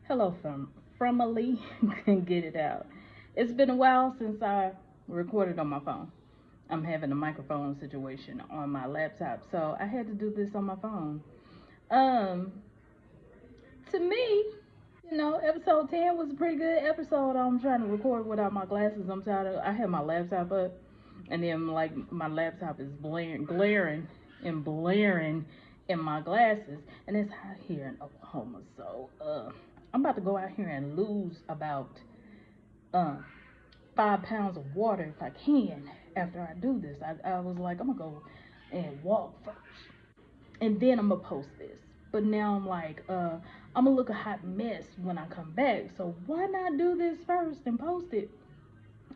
Hello, Fromally. Can get it out. It's been a while since I recorded on my phone. I'm having a microphone situation on my laptop, so I had to do this on my phone. Um, to me, episode 10 was a pretty good episode. I'm trying to record without my glasses. I'm tired of. I have my laptop up, and then like my laptop is glaring and blaring in my glasses, and it's hot here in Oklahoma. So I'm about to go out here and lose about uh 5 pounds of water if I can after I do this. I was like, I'm gonna go and walk first, and then I'm gonna post this. But now I'm like, I'm gonna look a hot mess when I come back. So why not do this first and post it?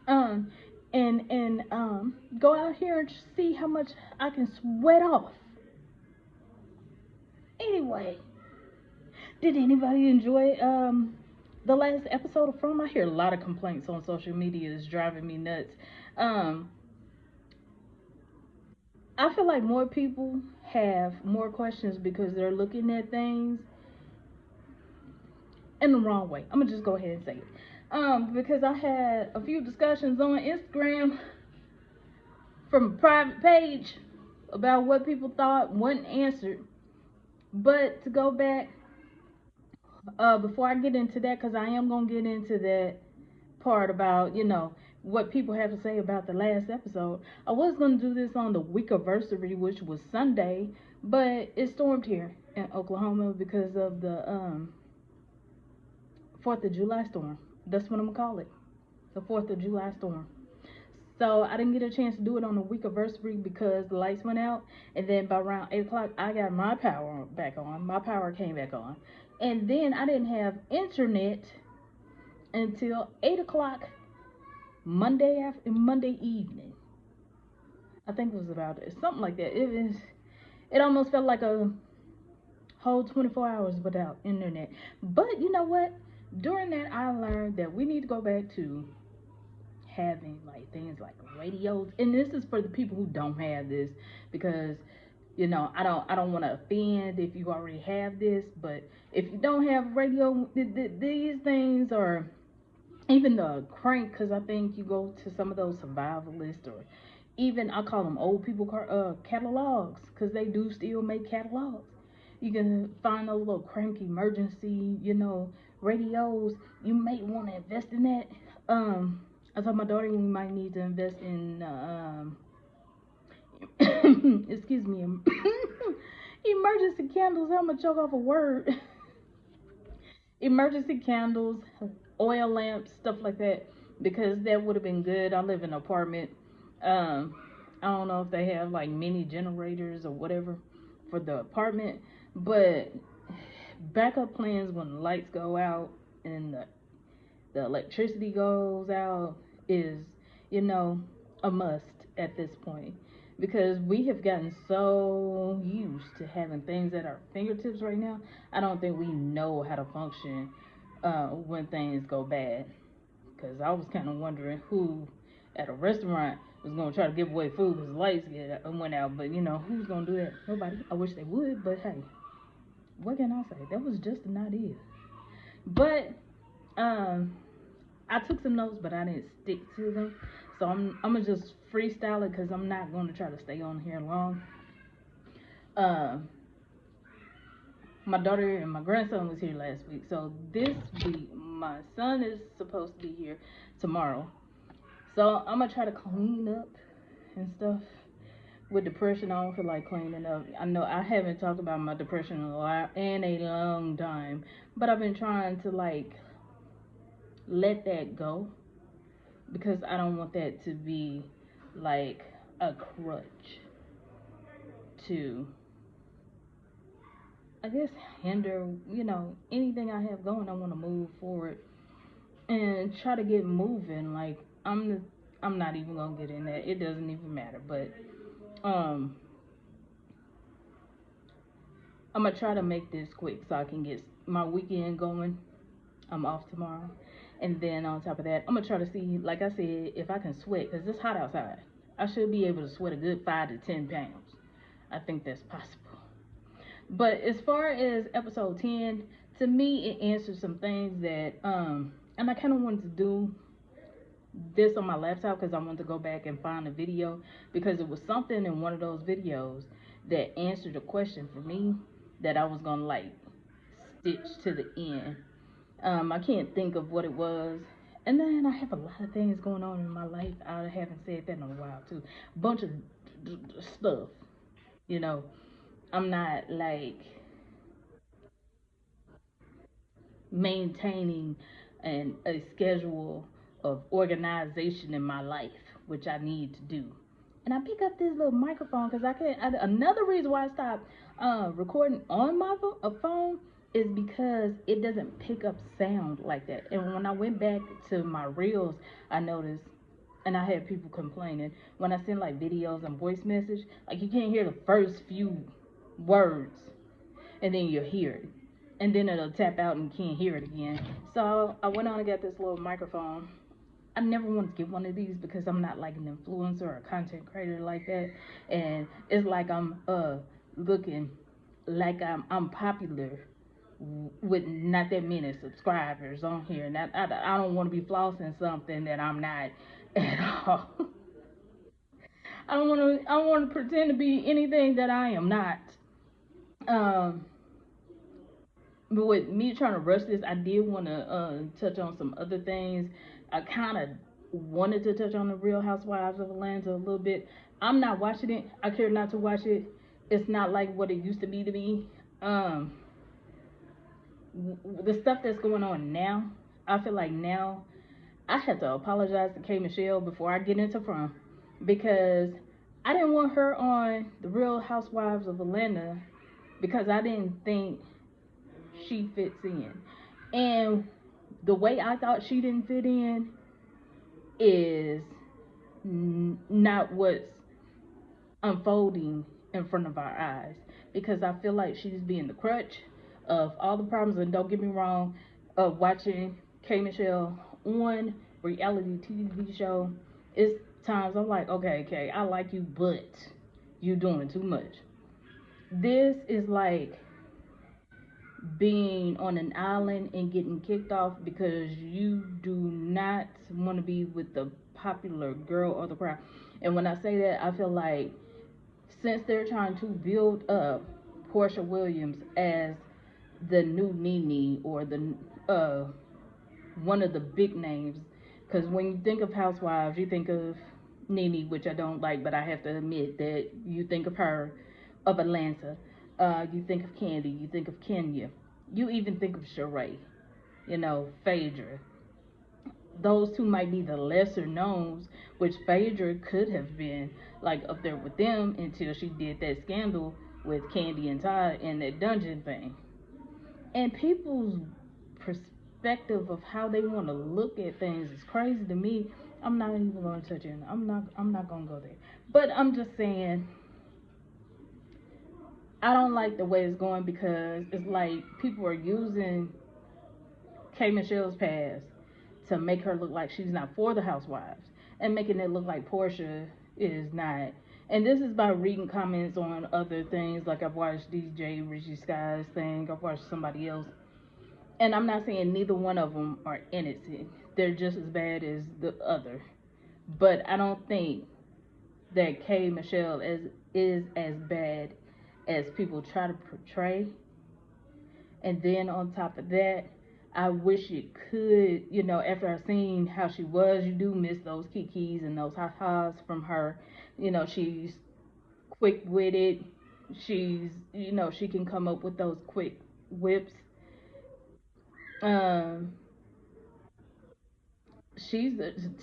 Um, and go out here and see how much I can sweat off. Anyway, did anybody enjoy the last episode of From? I hear a lot of complaints on social media. It's driving me nuts. Um, I feel like more people have more questions because they're looking at things in the wrong way. I'm gonna just go ahead and say it. Because I had a few discussions on Instagram from a private page about what people thought wasn't answered. But to go back, before I get into that, because I am gonna get into that part about what people have to say about the last episode. I was gonna do this on the week anniversary, which was Sunday, but it stormed here in Oklahoma because of the 4th of July storm. That's what I'm gonna call it, the 4th of July storm. So I didn't get a chance to do it on the week anniversary because the lights went out, and then by around 8 o'clock, I got my power back on. My power came back on, and then I didn't have internet until 8 o'clock Monday evening. I think it was about it, something like that. It almost felt like a whole 24 hours without internet. But you know what? During that, I learned that we need to go back to having like things like radios, and this is for the people who don't have this, because I don't want to offend if you already have this, but if you don't have radio, these things are even the crank, because I think you go to some of those survivalists, or even I call them old people catalogs, because they do still make catalogs. You can find those little crank emergency, radios. You may want to invest in that. I told my daughter we might need to invest in excuse me, emergency candles. I'm gonna choke off a word. Emergency candles, oil lamps, stuff like that, because that would have been good. I live in an apartment. Um, I don't know if they have like mini generators or whatever for the apartment, but backup plans when the lights go out and the electricity goes out is, you know, a must at this point, because we have gotten so used to having things at our fingertips right now. I don't think we know how to function when things go bad. Because I was kind of wondering who at a restaurant was going to try to give away food because lights went out. But who's going to do that? Nobody. I wish they would, but hey, what can I say? That was just an idea. But um, I took some notes, but I didn't stick to them. So I'm gonna just freestyle it because I'm not going to try to stay on here long. Um, my daughter and my grandson was here last week, so this week my son is supposed to be here tomorrow. So I'm gonna try to clean up and stuff. With depression, I don't feel like cleaning up. I know I haven't talked about my depression in a long time, but I've been trying to like let that go, because I don't want that to be like a crutch to, I guess, hinder, anything I have going. I want to move forward and try to get moving. Like I'm not even gonna get in that. It doesn't even matter. But um, I'm gonna try to make this quick so I can get my weekend going. I'm off tomorrow. And then on top of that, I'm gonna try to see, like I said, if I can sweat, because it's hot outside. I should be able to sweat a good 5 to 10 pounds. I think that's possible. But as far as episode 10, To me, it answers some things that and I kind of wanted to do this on my laptop because I wanted to go back and find a video because it was something in one of those videos that answered a question for me that I was gonna like stitch to the end. I can't think of what it was. And then I have a lot of things going on in my life. I haven't said that in a while too. Bunch of stuff, you know. I'm not like maintaining a schedule of organization in my life, which I need to do. And I pick up this little microphone because I can't. Another reason why I stopped recording on my phone is because it doesn't pick up sound like that. And when I went back to my reels, I noticed, and I had people complaining when I send like videos and voice message, like you can't hear the first few words and then you'll hear it. And then it'll tap out and you can't hear it again. So I went on and got this little microphone. I never wanted to get one of these because I'm not like an influencer or a content creator like that. And it's like I'm looking like I'm popular with not that many subscribers on here. And I don't want to be flossing something that I'm not at all. I don't want to pretend to be anything that I am not. Um, But with me trying to rush this, I did want to touch on some other things. I kind of wanted to touch on the Real Housewives of Atlanta a little bit. I'm not watching it. I care not to watch it. It's not like what it used to be to me. Um, the stuff that's going on now, I feel like now I had to apologize to K Michelle before I get into from because I didn't want her on the Real Housewives of Atlanta because I didn't think she fits in. And the way I thought she didn't fit in is not what's unfolding in front of our eyes. Because I feel like she's being the crutch of all the problems. And don't get me wrong, watching K Michelle on reality TV show, it's times I'm like, okay, Kay, I like you, but you doing too much. This is like being on an island and getting kicked off because you do not want to be with the popular girl or the crowd. And when I say that, I feel like since they're trying to build up Portia Williams as the new Nene or the one of the big names, because when you think of housewives, you think of Nene, which I don't like, but I have to admit that you think of her, of Atlanta. You think of Candy, you think of Kenya, you even think of Sheree, Phaedra. Those two might be the lesser knowns, which Phaedra could have been like up there with them until she did that scandal with Candy and Todd and that dungeon thing. And people's perspective of how they want to look at things is crazy to me. I'm not even going to touch it. I'm not going to go there. But I'm just saying I don't like the way it's going because it's like people are using K Michelle's past to make her look like she's not for the housewives and making it look like Portia is not. And this is by reading comments on other things. Like I've watched DJ Richie Sky's thing. I've watched somebody else. And I'm not saying neither one of them are innocent. They're just as bad as the other. But I don't think that K Michelle is as bad as people try to portray. And then on top of that, I wish it could, after I seen how she was, you do miss those kikis and those ha-has from her. She's quick witted. She can come up with those quick whips. Um, she's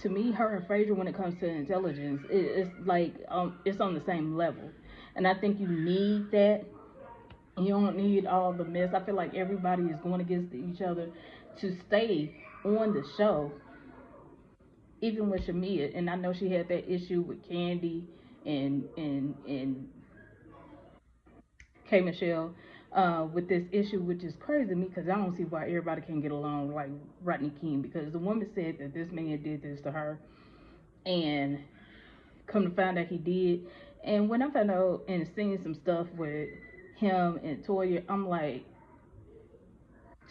to me, her and Fraser, when it comes to intelligence, it's like it's on the same level. And I think you need that. You don't need all the mess. I feel like everybody is going against each other to stay on the show, even with Shamia. And I know she had that issue with Candy and K Michelle with this issue, which is crazy to me because I don't see why everybody can get along like Rodney King, because the woman said that this man did this to her, and come to find out he did. And when I found out and seeing some stuff with him and Toya, I'm like,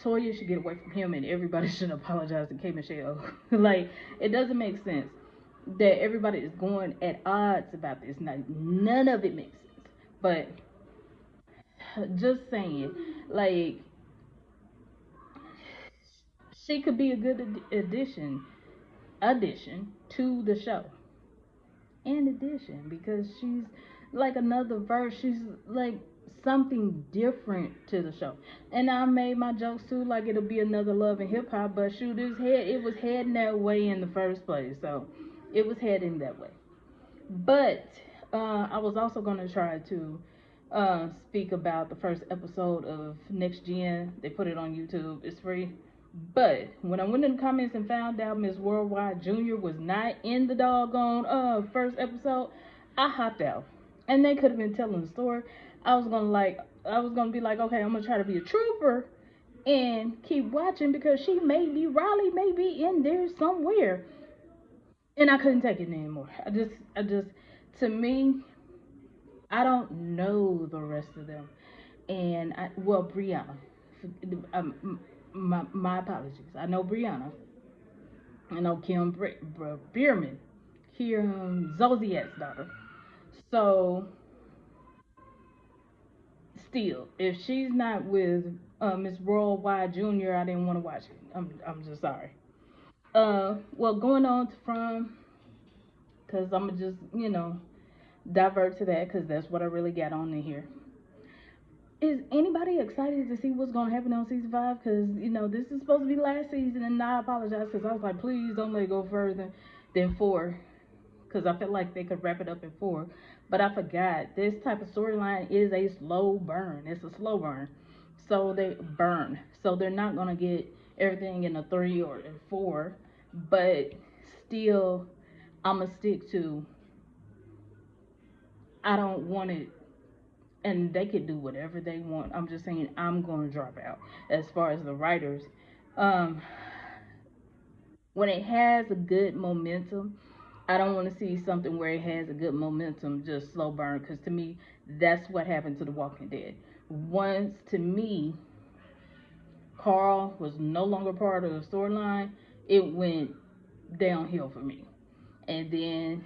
Toya should get away from him, and everybody should apologize to K Michelle. Like, it doesn't make sense that everybody is going at odds about this. None of it makes sense. But just saying, like, she could be a good addition to the show. In addition, because she's like another verse, she's like something different to the show. And I made my jokes too, like it'll be another Love and Hip Hop, but shoot, it was heading that way in the first place, so it was heading that way. But I was also going to try to speak about the first episode of Next Gen. They put it on YouTube. It's free. But when I went in the comments and found out Miss Worldwide Jr. was not in the doggone first episode, I hopped out. And they could have been telling the story. I was gonna be like, okay, I'm gonna try to be a trooper and keep watching because Riley may be in there somewhere. And I couldn't take it anymore. To me, I don't know the rest of them. And Brianna, my apologies. I know Brianna. I know Bierman, Zodiac's daughter. So still, if she's not with Miss Worldwide Jr., I didn't want to watch it. I'm just sorry. Going on from, because I'm gonna just divert to that because that's what I really got on in here. Is anybody excited to see what's gonna happen on season 5? Because this is supposed to be last season, and I apologize because I was like, please don't let it go further than 4, because I felt like they could wrap it up in 4. But I forgot this type of storyline is a slow burn. It's a slow burn, so they burn. So they're not gonna get everything in a 3 or a 4, but still, I'ma stick to. I don't want it, and they could do whatever they want. I'm just saying I'm going to drop out as far as the writers. Um, when it has a good momentum, I don't want to see something where it has a good momentum just slow burn, because to me that's what happened to The Walking Dead. Once, to me, Carl was no longer part of the storyline, it went downhill for me. And then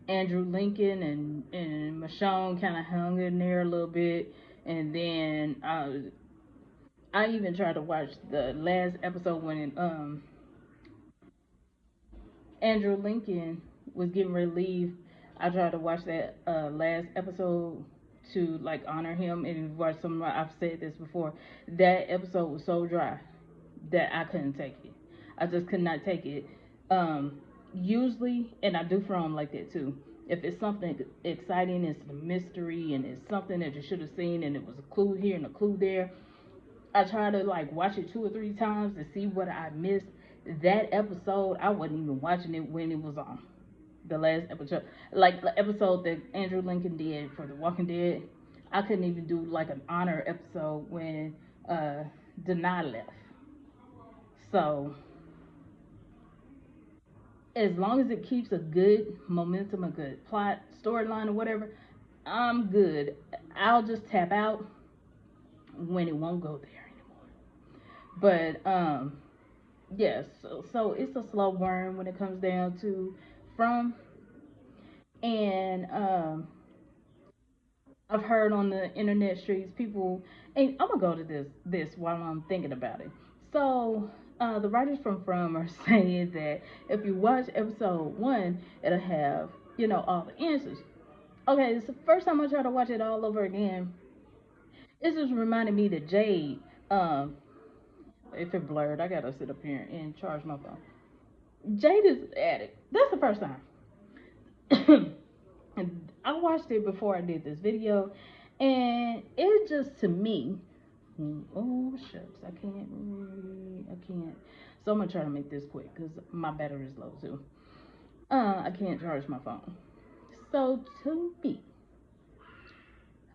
Andrew Lincoln and Michonne kind of hung in there a little bit, and then I even tried to watch the last episode when Andrew Lincoln was getting ready to leave. I tried to watch that last episode to like honor him and watch some. I've said this before. That episode was so dry that I couldn't take it. I just could not take it. Usually, and I do from like that too. If it's something exciting, it's a mystery, and it's something that you should have seen, and it was a clue here and a clue there, I try to like watch it 2 or 3 times to see what I missed. That episode, I wasn't even watching it when it was on. The last episode, like the episode that Andrew Lincoln did for The Walking Dead, I couldn't even do like an honor episode when Denai left. So as long as it keeps a good momentum, a good plot, storyline, or whatever, I'm good. I'll just tap out when it won't go there anymore. But yes, so it's a slow burn when it comes down to From. And I've heard on the internet streets people, and I'm gonna go to this while I'm thinking about it. So the writers from are saying that if you watch episode 1, it'll have all the answers. Okay, it's the first time I try to watch it all over again. It just reminded me that Jade, if it blurred, I gotta sit up here and charge my phone. Jade is an addict. That's the first time. And I watched it before I did this video, and it just, to me, oh shucks, I can't. So I'm gonna try to make this quick because my battery is low too. I can't charge my phone. So to me,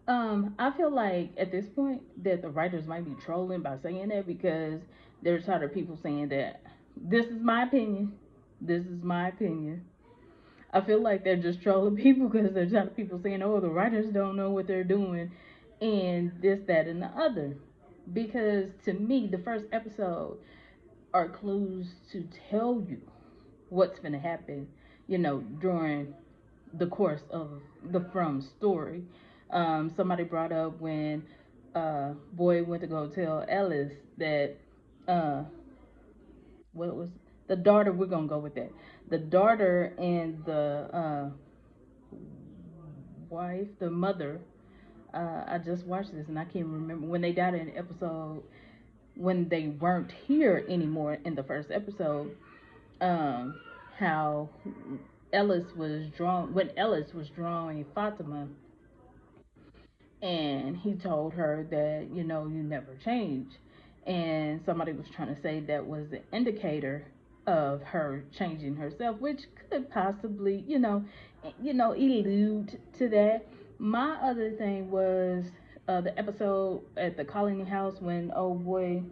I feel like at this point that the writers might be trolling by saying that, because there's tired of people saying that this is my opinion. This is my opinion. I feel like they're just trolling people because there's tired of people saying, oh, the writers don't know what they're doing, and this, that, and the other. because to me, the first episode are clues to tell you what's going to happen, during the course of the From story. Somebody brought up when Boy went to go tell Ellis that what was the daughter. We're gonna go with that. The daughter and the wife, the mother. I just watched this and I can't remember when they died in the episode when they weren't here anymore in the first episode. How Ellis was drawn when Ellis was drawing Fatima, and he told her that you never change, and somebody was trying to say that was the indicator of her changing herself, which could possibly allude to that. My other thing was the episode at the colony house when old boy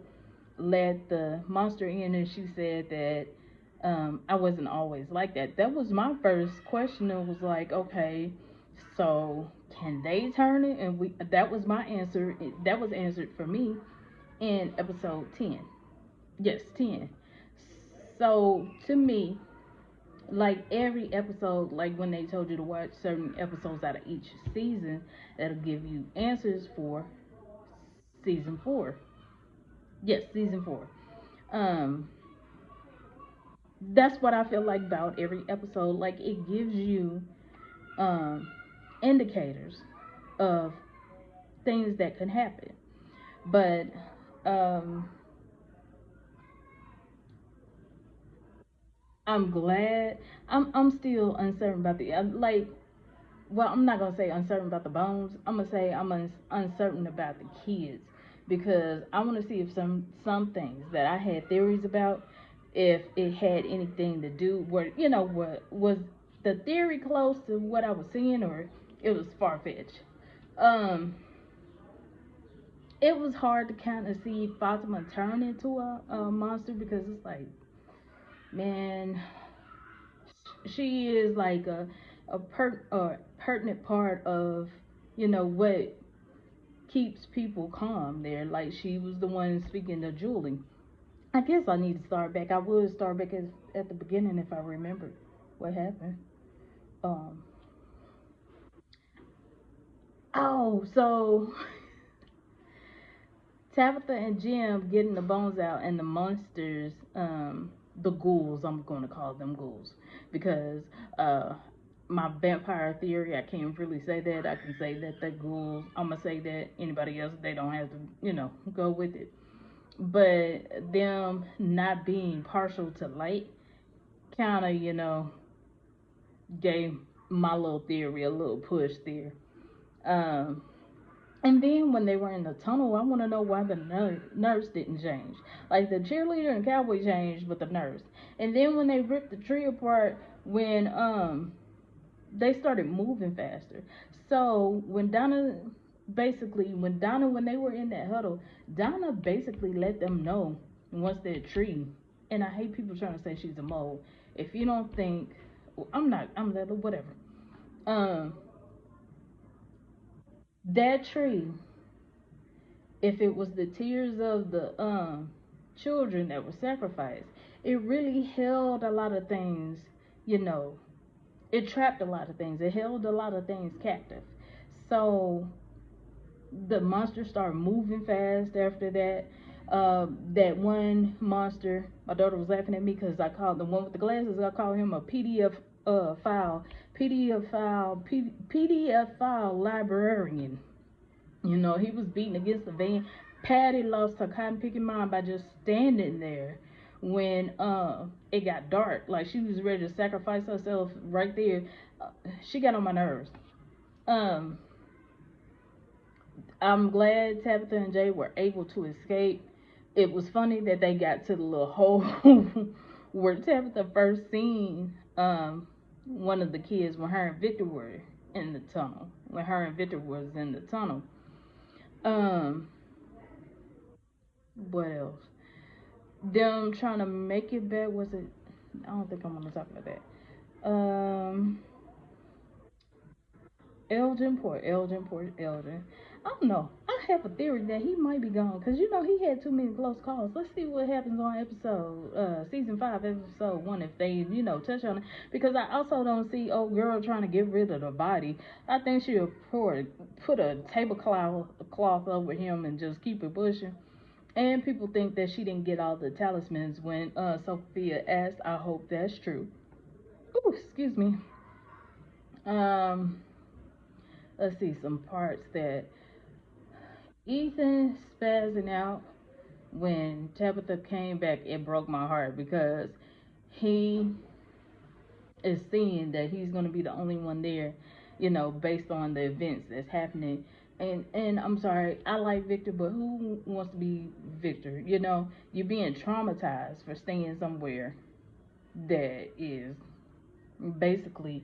let the monster in and she said that I wasn't always like that. That was my first question. It was like, okay, so can they turn it? And that was my answer. That was answered for me in episode 10. Yes, 10. So to me, like every episode, like when they told you to watch certain episodes out of each season, that'll give you answers for season 4. Yes, season 4. Um, that's what I feel like about every episode. Like it gives you um, indicators of things that can happen. But um, I'm glad. I'm still uncertain about the like. Well, I'm not gonna say uncertain about the bones. I'm gonna say I'm uncertain about the kids because I want to see if some things that I had theories about, if it had anything to do where what was the theory close to what I was seeing or it was far fetched. Um, it was hard to kind of see Fatima turn into a monster because it's like, man, she is like a pertinent part of what keeps people calm there. Like she was the one speaking to Julie. I guess I need to start back. I would start back at the beginning if I remembered what happened. Um. Oh, so Tabitha and Jim getting the bones out and the monsters, the ghouls. I'm gonna call them ghouls because uh, my vampire theory. I can't really say that. I can say that the ghouls. I'm gonna say that anybody else they don't have to go with it. But them not being partial to light kind of gave my little theory a little push there. Um, And then when they were in the tunnel, I want to know why the nurse didn't change. Like the cheerleader and cowboy changed, but the nurse. And then when they ripped the tree apart, when they started moving faster. So when they were in that huddle, Donna basically let them know once that tree. And I hate people trying to say she's a mole. If you don't think, well, I'm not. I'm whatever. Um, that tree, if it was the tears of the children that were sacrificed, it really held a lot of things, you know, it trapped a lot of things. It held a lot of things captive. So the monster started moving fast after that. That one monster, my daughter was laughing at me because I called the one with the glasses. I called him a PDF file, PDF file librarian. He was beating against the van. Patty lost her cotton picking mind by just standing there when it got dark. Like she was ready to sacrifice herself right there. She got on my nerves. Um, I'm glad Tabitha and Jay were able to escape. It was funny that they got to the little hole where Tabitha first seen one of the kids when her and Victor were in the tunnel. When her and Victor was in the tunnel. Um, what else? Them trying to make it back. Was it? I don't think I'm gonna talk about that. Elgin, poor Elgin, poor Elgin. I don't know. I I have a theory that he might be gone because you know he had too many close calls. Let's see what happens on season 5, episode 1, if they touch on it. Because I also don't see old girl trying to get rid of the body. I think she'll put a tablecloth over him and just keep it pushing. And people think that she didn't get all the talismans when Sophia asked. I hope that's true. Ooh, excuse me. Um, let's see some parts that Ethan spazzing out when Tabitha came back. It broke my heart because he is seeing that he's going to be the only one there, based on the events that's happening. And I'm sorry, I like Victor, but who wants to be Victor? You're being traumatized for staying somewhere that is basically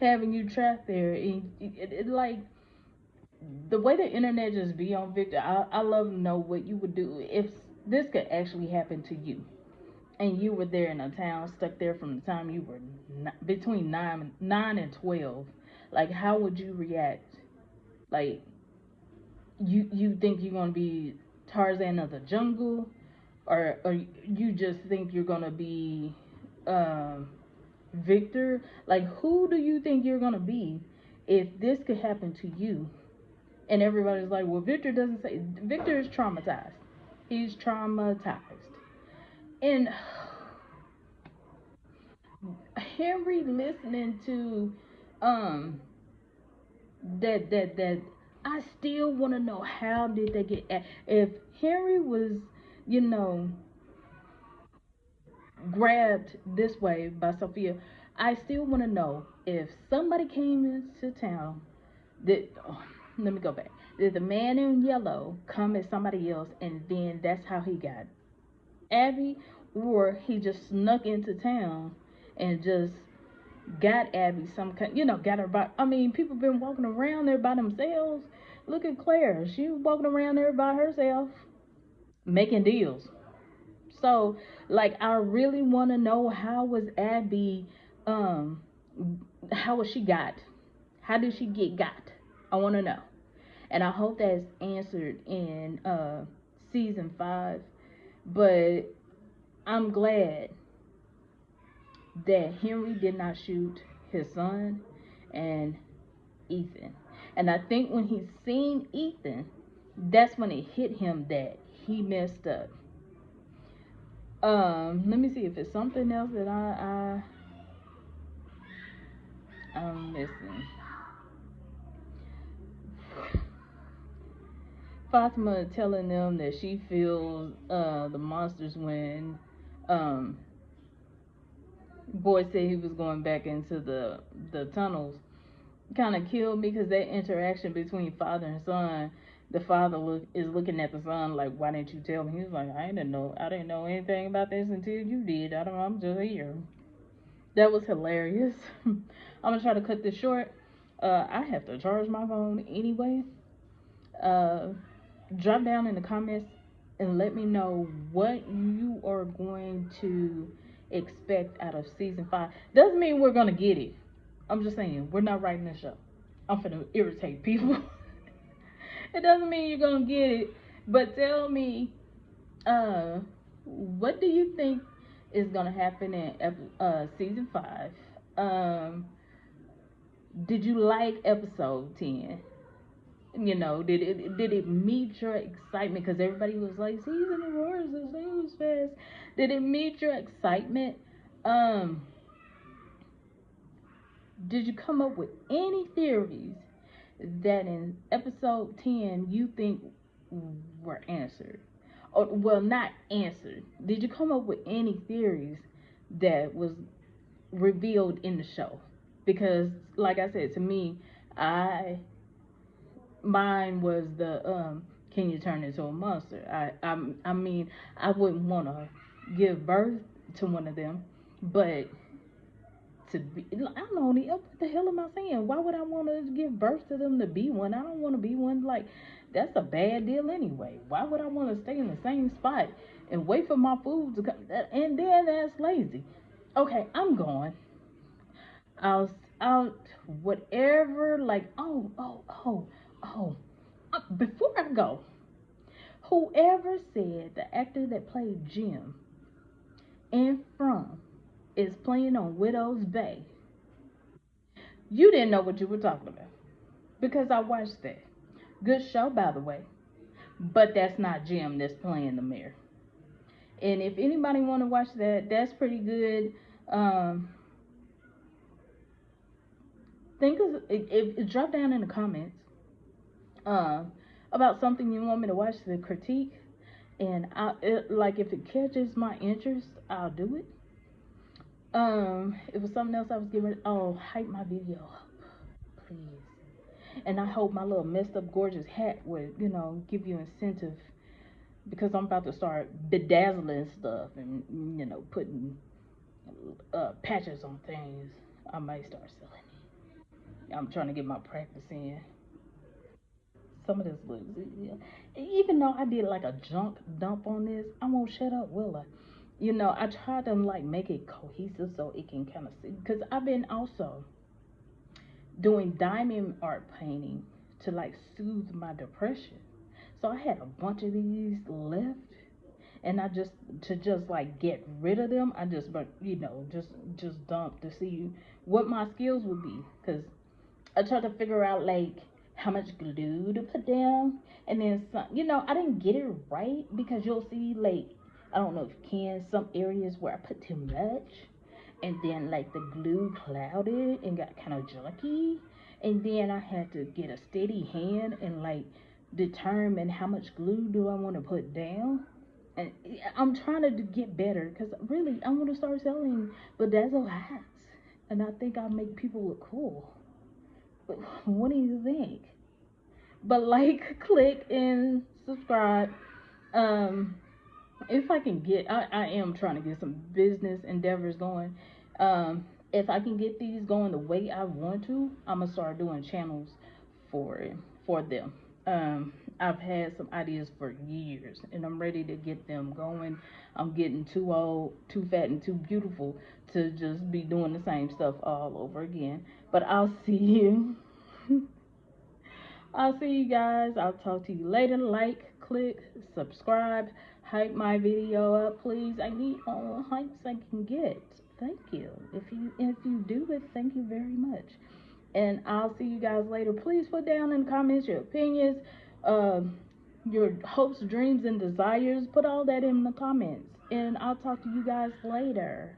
having you trapped there. Like the way the internet just be on Victor, I love to know what you would do if this could actually happen to you, and you were there in a town, stuck there from the time you were between 9 and 12. Like, how would you react? Like, you think you're gonna be Tarzan of the jungle, or you just think you're gonna be um, Victor? Like, who do you think you're gonna be if this could happen to you? And everybody's like, well, Victor doesn't say. Victor is traumatized. He's traumatized. And Henry listening to um that I still want to know how did they get if Henry was you know grabbed this way by Sophia. I still want to know if somebody came into town that let me go back. Did the man in yellow come as somebody else and then that's how he got Abby, or he just snuck into town and just got Abby some kind, got her by. I mean, people been walking around there by themselves. Look at Claire; she was walking around there by herself, making deals. So, like, I really want to know how was Abby, um, how was she got? How did she get got? I want to know, and I hope that's answered in season 5. But I'm glad that Henry did not shoot his son and Ethan. And I think when he seen Ethan, that's when it hit him that he messed up. Let me see if it's something else that I'm missing. Fatima telling them that she feels the monsters when um boy said he was going back into the tunnels kind of killed me because that interaction between father and son, the father is looking at the son like, why didn't you tell me? He's like, I didn't know anything about this until you did. I don't know, I'm just here. That was hilarious. I'm gonna try to cut this short. I have to charge my phone anyway. uh Drop down in the comments and let me know what you are going to expect out of season 5. Doesn't mean we're gonna get it. I'm just saying we're not writing this show. I'm finna irritate people. It doesn't mean you're gonna get it, but tell me, what do you think is gonna happen in season 5? Um, did you like episode 10? Did it meet your excitement? Because everybody was like, season of Wars is news fast. Did it meet your excitement? Um, did you come up with any theories that in episode 10 you think were answered? Or, well, not answered. Did you come up with any theories that was revealed in the show? Because, like I said, to me, I mine was the can you turn into a monster? I mean, I wouldn't want to give birth to one of them, but to be, I don't know, what the hell am I saying? Why would I want to give birth to them to be one? I don't want to be one. Like, that's a bad deal anyway. Why would I want to stay in the same spot and wait for my food to come? And then that's lazy. Okay, I'm going. I'll, I'll, whatever. Like, oh. Oh, before I go, whoever said the actor that played Jim in From is playing on Widow's Bay, you didn't know what you were talking about because I watched that. Good show, by the way. But that's not Jim that's playing the mayor. And if anybody want to watch that, that's pretty good. Um, think of it, drop down in the comments uh, about something you want me to watch the critique, and like if it catches my interest, I'll do it. It was something else I was giving. Oh, hype my video up, please. And I hope my little messed up gorgeous hat would, give you incentive because I'm about to start bedazzling stuff and putting patches on things. I might start selling it. I'm trying to get my practice in. Some of this looks, yeah. Even though I did like a junk dump on this, I won't shut up, will I? I try to like make it cohesive so it can kind of see. Because I've been also doing diamond art painting to like soothe my depression. So I had a bunch of these left, and I just like get rid of them. I just but just dump to see what my skills would be, because I tried to figure out like how much glue to put down, and then some. I didn't get it right because you'll see like I don't know if you can some areas where I put too much, and then like the glue clouded and got kind of junky, and then I had to get a steady hand and like determine how much glue do I want to put down. And I'm trying to get better because really I want to start selling bedazzle hats, and I think I'll make people look cool. But what do you think? But like, click, and subscribe. Um, if I can get, I am trying to get some business endeavors going. If I can get these going the way I want to, I'm gonna start doing channels for it, for them. I've had some ideas for years, and I'm ready to get them going. I'm getting too old, too fat, and too beautiful to just be doing the same stuff all over again. But I'll see you. I'll see you guys. I'll talk to you later. Like, click, subscribe, hype my video up, please. I need all the hypes I can get. Thank you. If you do it, thank you very much. And I'll see you guys later. Please put down in the comments your opinions, your hopes, dreams, and desires. Put all that in the comments. And I'll talk to you guys later.